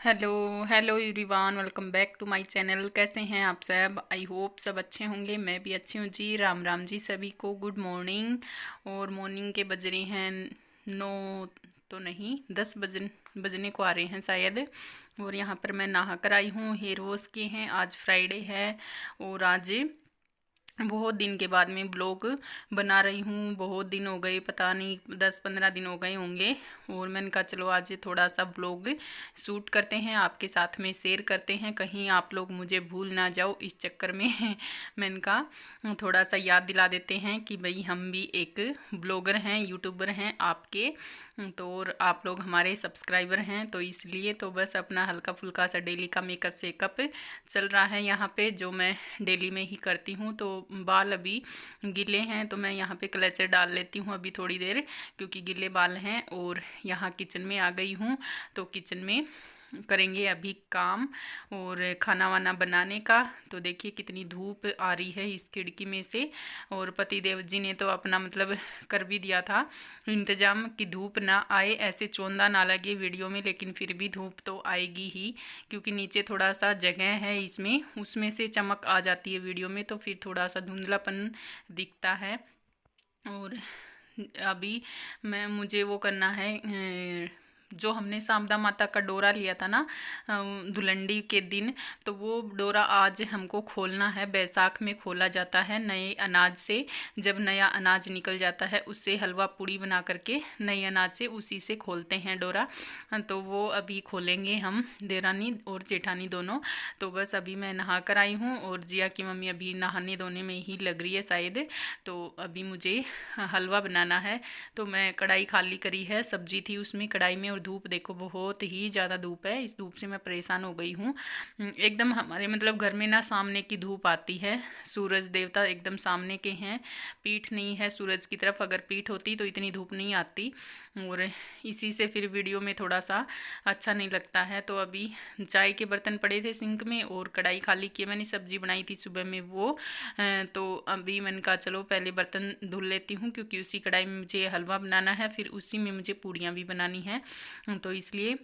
Hello hello everyone, welcome back to my channel. कैसे हैं आप सब? आई होप सब अच्छे होंगे। मैं भी अच्छी हूँ जी। राम राम जी सभी को। Good morning. और मॉर्निंग के बज रहे हैं 9 तो नहीं, 10 बजने को आ रहे हैं शायद। और यहाँ पर मैं नहा कर आई हूँ। हेयर वॉश किए हैं। आज फ्राइडे है और आज बहुत दिन के बाद मैं ब्लॉग बना रही हूँ। बहुत दिन हो गए, पता नहीं 10-15 दिन हो गए होंगे। और मैंने कहा चलो आज थोड़ा सा ब्लॉग शूट करते हैं, आपके साथ में शेयर करते हैं, कहीं आप लोग मुझे भूल ना जाओ इस चक्कर में। मैंने कहा थोड़ा सा याद दिला देते हैं कि भाई हम भी एक ब्लॉगर हैं, यूट्यूबर हैं आपके। तो और आप लोग हमारे सब्सक्राइबर हैं, तो इसलिए तो बस अपना हल्का फुल्का सा डेली का मेकअप सेकअप चल रहा है यहाँ पे, जो मैं डेली में ही करती हूँ। तो बाल अभी गीले हैं तो मैं यहाँ पे क्लेचर डाल लेती हूँ अभी थोड़ी देर, क्योंकि गीले बाल हैं। और यहाँ किचन में आ गई हूँ, तो किचन में करेंगे अभी काम और खाना वाना बनाने का। तो देखिए कितनी धूप आ रही है इस खिड़की में से। और पतिदेव जी ने तो अपना मतलब कर भी दिया था इंतजाम कि धूप ना आए, ऐसे चौंधा ना लगे वीडियो में, लेकिन फिर भी धूप तो आएगी ही, क्योंकि नीचे थोड़ा सा जगह है इसमें, उसमें से चमक आ जाती है वीडियो में, तो फिर थोड़ा सा धुंधलापन दिखता है। और अभी मुझे वो करना है, जो हमने शारदा माता का डोरा लिया था ना धुलंडी के दिन, तो वो डोरा आज हमको खोलना है। बैसाख में खोला जाता है नए अनाज से। जब नया अनाज निकल जाता है उससे हलवा पूड़ी बना करके नए अनाज से उसी से खोलते हैं डोरा। तो वो अभी खोलेंगे हम, देरानी और जेठानी दोनों। तो बस अभी मैं नहा कर आई हूँ और जिया की मम्मी अभी नहाने धोने में ही लग रही है शायद। तो अभी मुझे हलवा बनाना है। तो मैं कढ़ाई खाली करी है, सब्जी थी उसमें कढ़ाई में। और धूप देखो, बहुत ही ज़्यादा धूप है। इस धूप से मैं परेशान हो गई हूँ एकदम। हमारे मतलब घर में ना सामने की धूप आती है, सूरज देवता एकदम सामने के हैं, पीठ नहीं है सूरज की तरफ। अगर पीठ होती तो इतनी धूप नहीं आती। और इसी से फिर वीडियो में थोड़ा सा अच्छा नहीं लगता है। तो अभी चाय के बर्तन पड़े थे सिंक में और कढ़ाई खाली की मैंने, सब्जी बनाई थी सुबह में वो। तो अभी मैंने कहा चलो पहले बर्तन धुल लेती हूँ, क्योंकि उसी कढ़ाई में मुझे हलवा बनाना है, फिर उसी में मुझे पूड़ियाँ भी बनानी है। तो इसलिए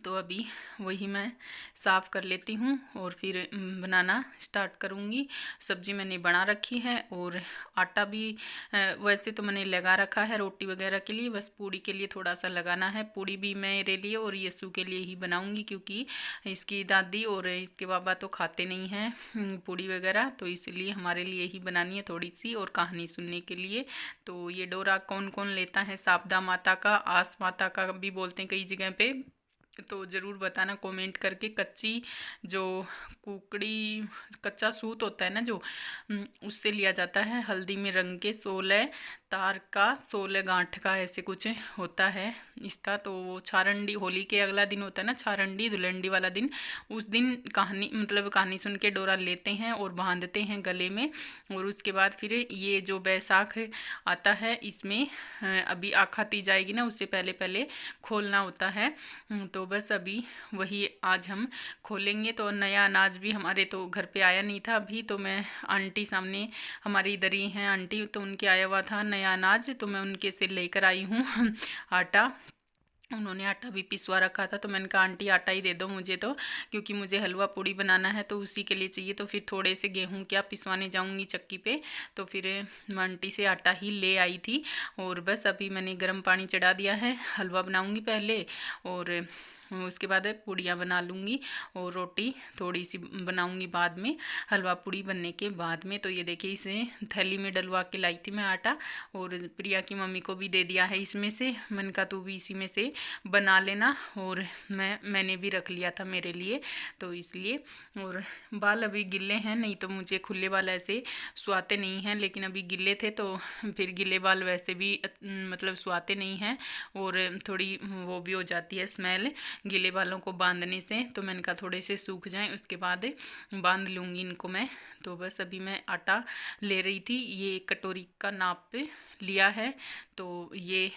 तो अभी वही मैं साफ़ कर लेती हूँ और फिर बनाना स्टार्ट करूँगी। सब्ज़ी मैंने बना रखी है और आटा भी वैसे तो मैंने लगा रखा है रोटी वगैरह के लिए, बस पूड़ी के लिए थोड़ा सा लगाना है। पूड़ी भी मेरे लिए और यस्सू के लिए ही बनाऊँगी, क्योंकि इसकी दादी और इसके बाबा तो खाते नहीं हैं पूड़ी वगैरह, तो इसलिए हमारे लिए ही बनानी है थोड़ी सी, और कहानी सुनने के लिए। तो ये डोरा कौन कौन लेता है? शारदा माता का, आस माता का भी बोलते हैं कई जगह पे, तो ज़रूर बताना कमेंट करके। कच्ची जो कुकड़ी, कच्चा सूत होता है ना जो, उससे लिया जाता है हल्दी में रंग के। 16 तार का 16 गांठ का ऐसे कुछ होता है इसका। तो वो छारंडी, होली के अगला दिन होता है ना छारंडी, धुलंडी वाला दिन, उस दिन कहानी मतलब कहानी सुन के डोरा लेते हैं और बांधते हैं गले में। और उसके बाद फिर ये जो बैसाख आता है इसमें अभी आखाती जाएगी ना, उससे पहले पहले खोलना होता है। तो बस अभी वही आज हम खोलेंगे। तो नया अनाज भी हमारे तो घर पे आया नहीं था अभी, तो मैं आंटी सामने हमारी इधर ही हैं आंटी, तो उनके आया हुआ था नया अनाज, तो मैं उनके से लेकर आई हूँ आटा। उन्होंने आटा भी पिसवा रखा था, तो मैंने कहा आंटी आटा ही दे दो मुझे, तो क्योंकि मुझे हलवा पूड़ी बनाना है तो उसी के लिए चाहिए। तो फिर थोड़े से गेहूं क्या पिसवाने जाऊंगी चक्की पे, तो फिर मैं आंटी से आटा ही ले आई थी। और बस अभी मैंने गर्म पानी चढ़ा दिया है, हलवा बनाऊंगी पहले और उसके बाद पूड़ियाँ बना लूँगी और रोटी थोड़ी सी बनाऊँगी बाद में, हलवा पूड़ी बनने के बाद में। तो ये देखिए इसे थैली में डलवा के लाई थी मैं आटा, और प्रिया की मम्मी को भी दे दिया है इसमें से। मैंने कहा तू भी इसी में से बना लेना, और मैंने भी रख लिया था मेरे लिए, तो इसलिए। और बाल अभी गिले हैं, नहीं तो मुझे खुले बाल ऐसे सुहाते नहीं हैं, लेकिन अभी गिले थे तो फिर गिले बाल वैसे भी मतलब सुहाते नहीं हैं, और थोड़ी वो भी हो जाती है स्मेल गीले बालों को बांधने से। तो मैंने कहा थोड़े से सूख जाएं उसके बाद बांध लूँगी इनको मैं। तो बस अभी मैं आटा ले रही थी, ये एक कटोरी का नाप पे लिया है। तो ये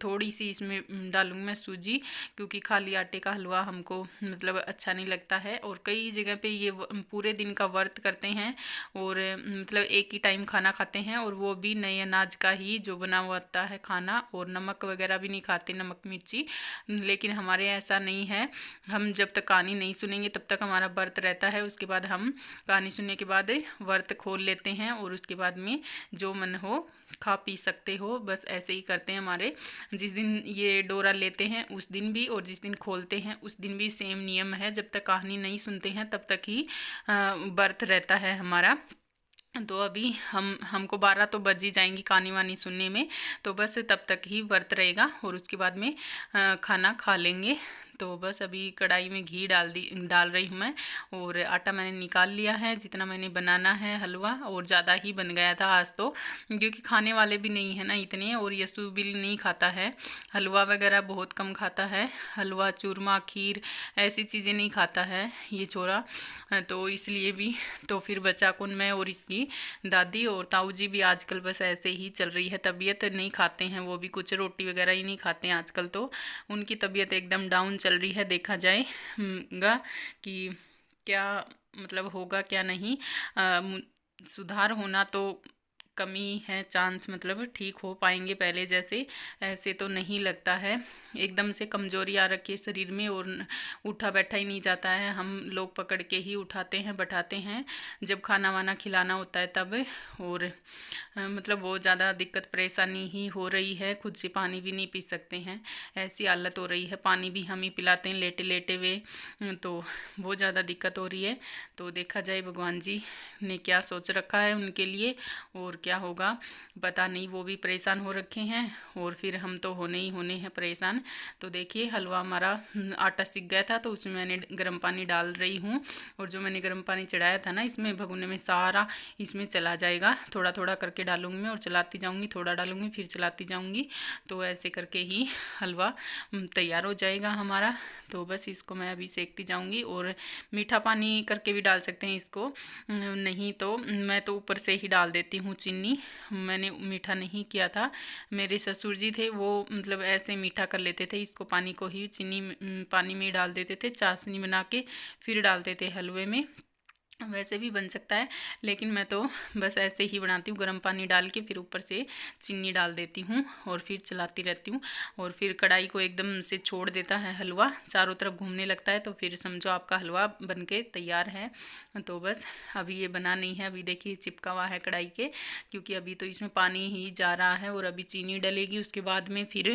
थोड़ी सी इसमें डालूँगी मैं सूजी, क्योंकि खाली आटे का हलवा हमको मतलब अच्छा नहीं लगता है। और कई जगह पे ये पूरे दिन का व्रत करते हैं और मतलब एक ही टाइम खाना खाते हैं, और वो भी नए अनाज का ही जो बना हुआ होता है खाना, और नमक वगैरह भी नहीं खाते, नमक मिर्ची। लेकिन हमारे ऐसा नहीं है, हम जब तक कहानी नहीं सुनेंगे तब तक हमारा व्रत रहता है। उसके बाद हम कहानी सुनने के बाद व्रत खोल लेते हैं, और उसके बाद में जो मन हो खा पी सकते हो। बस ऐसे ही करते हैं हमारे। जिस दिन ये डोरा लेते हैं उस दिन भी, और जिस दिन खोलते हैं उस दिन भी सेम नियम है। जब तक कहानी नहीं सुनते हैं तब तक ही व्रत रहता है हमारा। तो अभी हमको 12 तो बज ही जाएंगी कहानी वानी सुनने में, तो बस तब तक ही व्रत रहेगा, और उसके बाद में खाना खा लेंगे। तो बस अभी कढ़ाई में घी डाल रही हूँ मैं, और आटा मैंने निकाल लिया है जितना मैंने बनाना है हलवा, और ज़्यादा ही बन गया था आज तो, क्योंकि खाने वाले भी नहीं है ना इतने, और यशु भी नहीं खाता है हलवा वगैरह, बहुत कम खाता है हलवा, चूरमा, खीर ऐसी चीज़ें नहीं खाता है ये छोरा। तो इसलिए भी तो फिर बचा कौन, मैं और इसकी दादी और ताऊ जी भी आजकल बस ऐसे ही चल रही है तबीयत, नहीं खाते हैं वो भी, कुछ रोटी वगैरह ही नहीं खाते हैं आजकल, तो उनकी तबीयत एकदम डाउन चल रही है। देखा जाएगा कि क्या मतलब होगा क्या नहीं। सुधार होना तो कमी है, चांस मतलब ठीक हो पाएंगे पहले जैसे, ऐसे तो नहीं लगता है। एकदम से कमजोरी आ रखी है शरीर में, और उठा बैठा ही नहीं जाता है। हम लोग पकड़ के ही उठाते हैं बैठाते हैं जब खाना वाना खिलाना होता है तब। और मतलब बहुत ज़्यादा दिक्कत परेशानी ही हो रही है, खुद से पानी भी नहीं पी सकते हैं, ऐसी हालत हो रही है। पानी भी हम ही पिलाते हैं लेटे लेटे हुए, तो बहुत ज़्यादा दिक्कत हो रही है। तो देखा जाए भगवान जी ने क्या सोच रखा है उनके लिए, और क्या होगा पता नहीं। वो भी परेशान हो रखे हैं, और फिर हम तो होने ही होने हैं परेशान। तो देखिए हलवा हमारा आटा सीख गया था, तो उसमें मैंने गर्म पानी डाल रही हूँ, और जो मैंने गर्म पानी चढ़ाया था ना इसमें भगोने में सारा इसमें चला जाएगा। थोड़ा थोड़ा करके डालूंगी मैं, और चलाती जाऊंगी, थोड़ा डालूंगी फिर चलाती जाऊंगी, तो ऐसे करके ही हलवा तैयार हो जाएगा हमारा। तो बस इसको मैं अभी सेकती जाऊंगी, और मीठा पानी करके भी डाल सकते हैं इसको, नहीं तो मैं तो ऊपर से ही डाल देती हूँ चीनी। मैंने मीठा नहीं किया था, मेरे ससुर जी थे वो मतलब ऐसे मीठा कर लेते थे, इसको पानी को ही चीनी पानी में डाल देते थे, चाशनी बना के फिर डालते थे हलवे में। वैसे भी बन सकता है, लेकिन मैं तो बस ऐसे ही बनाती हूँ, गर्म पानी डाल के फिर ऊपर से चीनी डाल देती हूँ, और फिर चलाती रहती हूँ। और फिर कढ़ाई को एकदम से छोड़ देता है हलवा, चारों तरफ घूमने लगता है, तो फिर समझो आपका हलवा बनके तैयार है। तो बस अभी ये बना नहीं है, अभी देखिए चिपका हुआ है कढ़ाई के, क्योंकि अभी तो इसमें पानी ही जा रहा है, और अभी चीनी डलेगी उसके बाद में फिर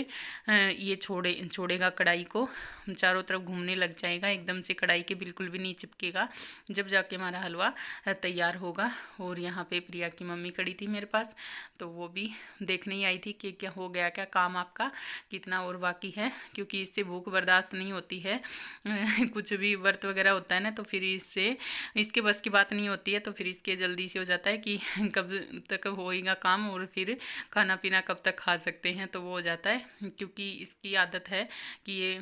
ये छोड़ेगा कढ़ाई को, चारों तरफ घूमने लग जाएगा, एकदम से कढ़ाई के बिल्कुल भी नहीं चिपकेगा, जब जाके हमारा हलवा तैयार होगा। और यहाँ पे प्रिया की मम्मी खड़ी थी मेरे पास, तो वो भी देखने ही आई थी कि क्या हो गया, क्या काम आपका कितना और बाकी है, क्योंकि इससे भूख बर्दाश्त नहीं होती है। कुछ भी व्रत वगैरह होता है ना, तो फिर इसके बस की बात नहीं होती है, तो फिर इसके जल्दी से हो जाता है कि कब तक होएगा काम, और फिर खाना पीना कब तक खा सकते हैं, तो वो हो जाता है। क्योंकि इसकी आदत है कि ये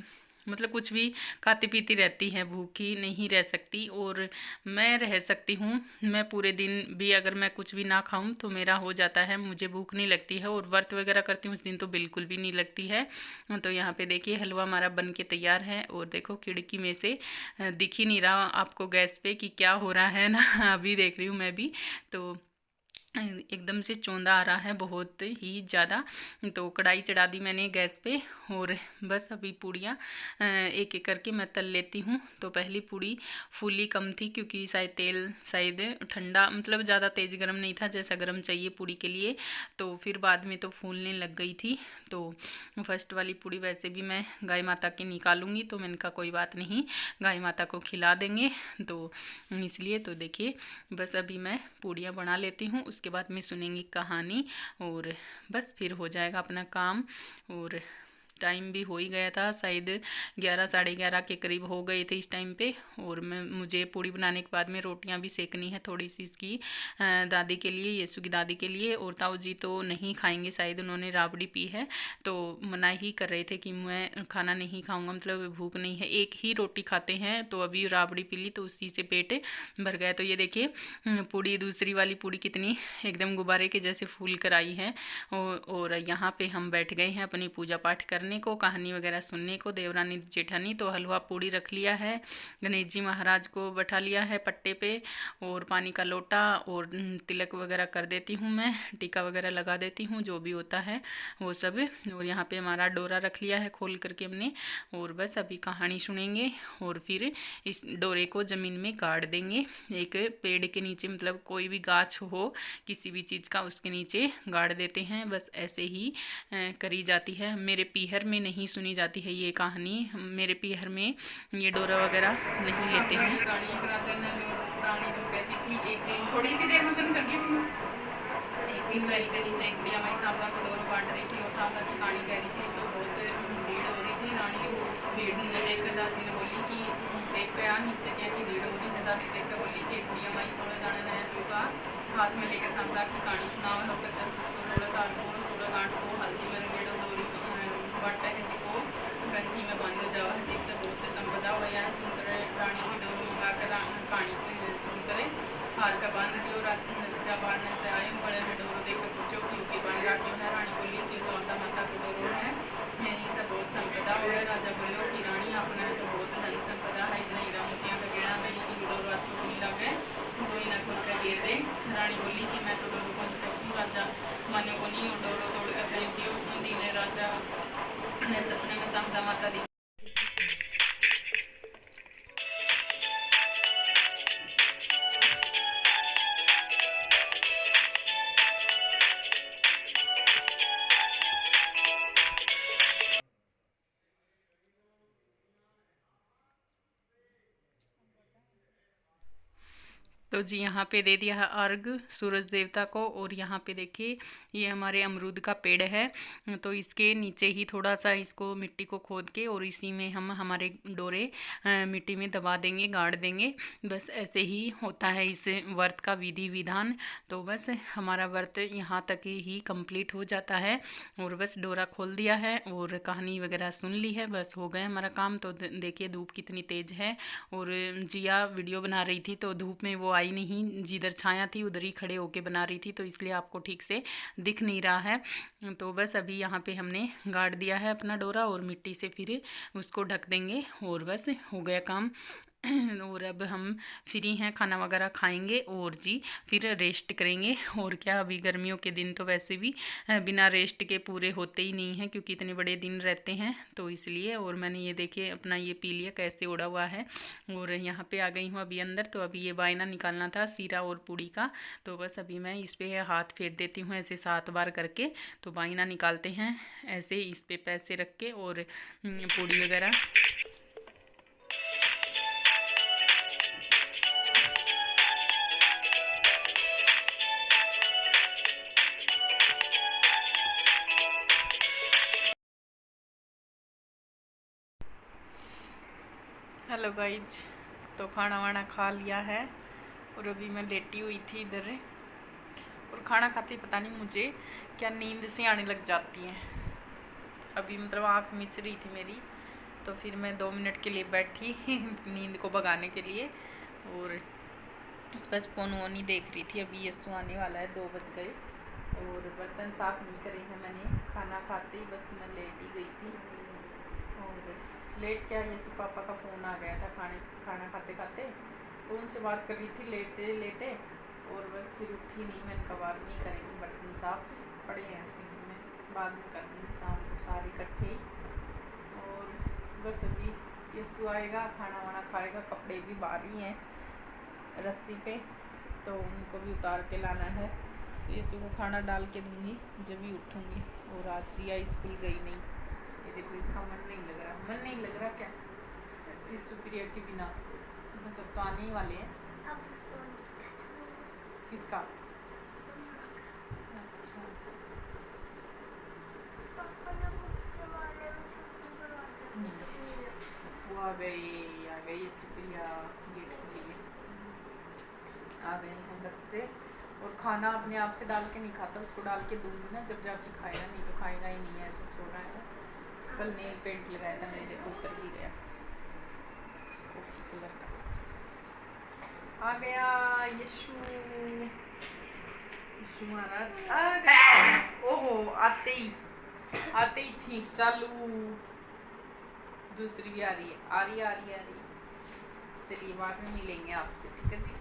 मतलब कुछ भी खाती पीती रहती है, भूखी नहीं रह सकती, और मैं रह सकती हूँ। मैं पूरे दिन भी अगर मैं कुछ भी ना खाऊं तो मेरा हो जाता है, मुझे भूख नहीं लगती है, और व्रत वगैरह करती हूँ उस दिन तो बिल्कुल भी नहीं लगती है। तो यहाँ पे देखिए हलवा हमारा बन के तैयार है, और देखो खिड़की में से दिख ही नहीं रहा आपको गैस पे कि क्या हो रहा है ना। अभी देख रही हूँ मैं भी, तो एकदम से चौंधा आ रहा है बहुत ही ज़्यादा। तो कढ़ाई चढ़ा दी मैंने गैस पे, और बस अभी पूड़ियाँ एक एक करके मैं तल लेती हूँ। तो पहली पूड़ी फूली कम थी, क्योंकि शायद ठंडा मतलब ज़्यादा तेज़ गर्म नहीं था जैसा गर्म चाहिए पूड़ी के लिए, तो फिर बाद में तो फूलने लग गई थी। तो फर्स्ट वाली पूड़ी वैसे भी मैं गाय माता की निकालूंगी, तो मैंने कहा कोई बात नहीं, गाय माता को खिला देंगे, तो इसलिए। तो देखिए बस अभी मैं पूड़ियाँ बना लेती हूँ, उसके बाद में सुनेंगी कहानी, और बस फिर हो जाएगा अपना काम। और टाइम भी हो ही गया था, शायद 11 साढ़े 11 के करीब हो गए थे इस टाइम पे। और मुझे पूड़ी बनाने के बाद में रोटियां भी सेकनी है थोड़ी सी इसकी दादी के लिए, येसु की दादी के लिए। और ताऊ जी तो नहीं खाएंगे, शायद उन्होंने राबड़ी पी है तो मना ही कर रहे थे कि मैं खाना नहीं खाऊंगा, मतलब भूख नहीं है। एक ही रोटी खाते हैं, तो अभी राबड़ी पी ली तो उसी से पेट भर गया। तो ये देखिए पूड़ी, दूसरी वाली पूड़ी कितनी एकदम गुब्बारे के जैसे फूल कर आई है। और यहाँ पे हम बैठ गए हैं अपनी पूजा पाठ करने को, कहानी वगैरह सुनने को। देवरानी जेठानी तो हलवा पूड़ी रख लिया है, गणेश जी महाराज को बैठा लिया है पट्टे पे, और पानी का लोटा और तिलक वगैरह कर देती हूँ मैं, टीका वगैरह लगा देती हूँ, जो भी होता है वो सब। और यहाँ पे हमारा डोरा रख लिया है खोल करके हमने। और बस अभी कहानी सुनेंगे और फिर इस डोरे को ज़मीन में गाड़ देंगे, एक पेड़ के नीचे, मतलब कोई भी गाछ हो किसी भी चीज़ का उसके नीचे गाड़ देते हैं। बस ऐसे ही करी जाती है। मेरे पीहर में नहीं सुनी जाती है ये कहानी, मेरे पीहर में ये डोरा वगैरह नहीं लेते हैं। थोड़ी सी देर में बंद कर दिया। एक दिन मैरी के नीचे एक गुड़िया माई साहब का डोरा बांट रही थी और साहब की कहानी कह रही थी, तो बहुत भीड़ हो रही थी। रानी भीड़ ने देख कर दासी ने बोली कि देख पे आ नीचे क्या की भीड़ हो रही है। दासी देख कर बोली कि गुड़िया माई 16 दाने नया चौका हाथ में लेकर शानदार की कहानी सुनाओ लोग कच्चा सूट को 16 तार को 16 गांठ को हल्दी में रंगेड़ो डोरी बट है जी को गंठी में बांधो जाओ है जी से बहुत संपदा हो या सुनकर रानी की डोर मंगा कर कहानी सुनकर हार का बांध लियो। राजा बांधने से आए बड़े में डोरो देख कर पूछो क्योंकि बांध रखी है। रानी बोली कि सौदा माता की डोरो है, मेरी से बहुत संपदा हो। राजा बोलो कि रानी अपने तो बहुत धन संपदा है, नहीं मोतियाँ का गेड़ा मेरी की डोरो अच्छी नहीं लगे सोई ना खुद का घेर दे। रानी बोली कि मैं तो डोरो को नहीं करती। राजा माने को नहीं डोरो तोड़ कर फेंक दियो। उन्हीं ने राजा ने सपने में संपदा माता दी। तो जी यहाँ पे दे दिया है अर्घ सूरज देवता को। और यहाँ पे देखिए ये हमारे अमरूद का पेड़ है, तो इसके नीचे ही थोड़ा सा इसको मिट्टी को खोद के और इसी में हम हमारे डोरे मिट्टी में दबा देंगे, गाड़ देंगे। बस ऐसे ही होता है इस व्रत का विधि विधान। तो बस हमारा व्रत यहाँ तक ही कंप्लीट हो जाता है। और बस डोरा खोल दिया है और कहानी वगैरह सुन ली है, बस हो गया हमारा काम। तो देखिए धूप कितनी तेज़ है। और जिया वीडियो बना रही थी तो धूप में वो आई नहीं, जिधर छाया थी उधर ही खड़े होके बना रही थी, तो इसलिए आपको ठीक से दिख नहीं रहा है। तो बस अभी यहाँ पे हमने गाड़ दिया है अपना डोरा और मिट्टी से फिर उसको ढक देंगे और बस हो गया काम। और अब हम फ्री हैं, खाना वगैरह खाएंगे और जी फिर रेस्ट करेंगे। और क्या, अभी गर्मियों के दिन तो वैसे भी बिना रेस्ट के पूरे होते ही नहीं हैं, क्योंकि इतने बड़े दिन रहते हैं तो इसलिए। और मैंने ये देखिए अपना ये पी लिया कैसे उड़ा हुआ है। और यहाँ पे आ गई हूँ अभी अंदर। तो अभी ये बायना निकालना था सीरा और पूड़ी का, तो बस अभी मैं इस पर हाथ फेर देती हूँ ऐसे 7 बार करके। तो बायना निकालते हैं ऐसे इस पर पैसे रख के और पूड़ी वगैरह। हेलो गाइज, तो खाना वाना खा लिया है और अभी मैं लेटी हुई थी इधर। और खाना खाते ही पता नहीं मुझे क्या नींद से आने लग जाती है। अभी मतलब आँख मिच रही थी मेरी, तो फिर मैं 2 मिनट के लिए बैठी नींद को भगाने के लिए। और बस फ़ोन वोन ही देख रही थी। अभी यस्सु आने वाला है, 2 बज गए। और बर्तन साफ़ नहीं करे हैं मैंने, खाना खाते ही बस मैं लेट ही गई थी। और लेट क्या, यस्सु पापा का फ़ोन आ गया था खाना खाते खाते, तो उनसे बात कर रही थी लेटे लेटे। और बस फिर उठी नहीं, मैंने कहा बाद में ही करेंगे, बर्तन साफ़ पड़े हैं सिंक में, बाद में कर दूँगी साफ़ सारे इकट्ठे। और बस अभी यस्सु आएगा, खाना वाना खाएगा, कपड़े भी बाहर ही हैं रस्सी पे, तो उनको भी उतार के लाना है। तो यस्सु को खाना डाल के दूँगी जब भी उठूँगी। और आज जिया स्कूल गई नहीं, ये देखो इसका मन नहीं लग रहा। मन नहीं लग रहा क्या इस पीरियड के बिना? सब तो आने ही वाले हैं। किसका? अच्छा आ गई स्टिफिया, गेट खोलिए। आ गए हैं बच्चे। और खाना अपने आप से डाल के नहीं खाता, उसको डाल के दूंगी ना जब जाके खाएगा, नहीं तो खाएगा ही नहीं, ऐसा छोड़ा है। कल नेल पेंट लगाया था मैंने, देखो उतर ही गया, कॉफी कलर का। आ गया यशु, यशु महाराज आ गया। ओहो, आते ही छींक चालू। दूसरी भी आ रही है, आ रही है। चलिए बाद में मिलेंगे आपसे, ठीक है जी।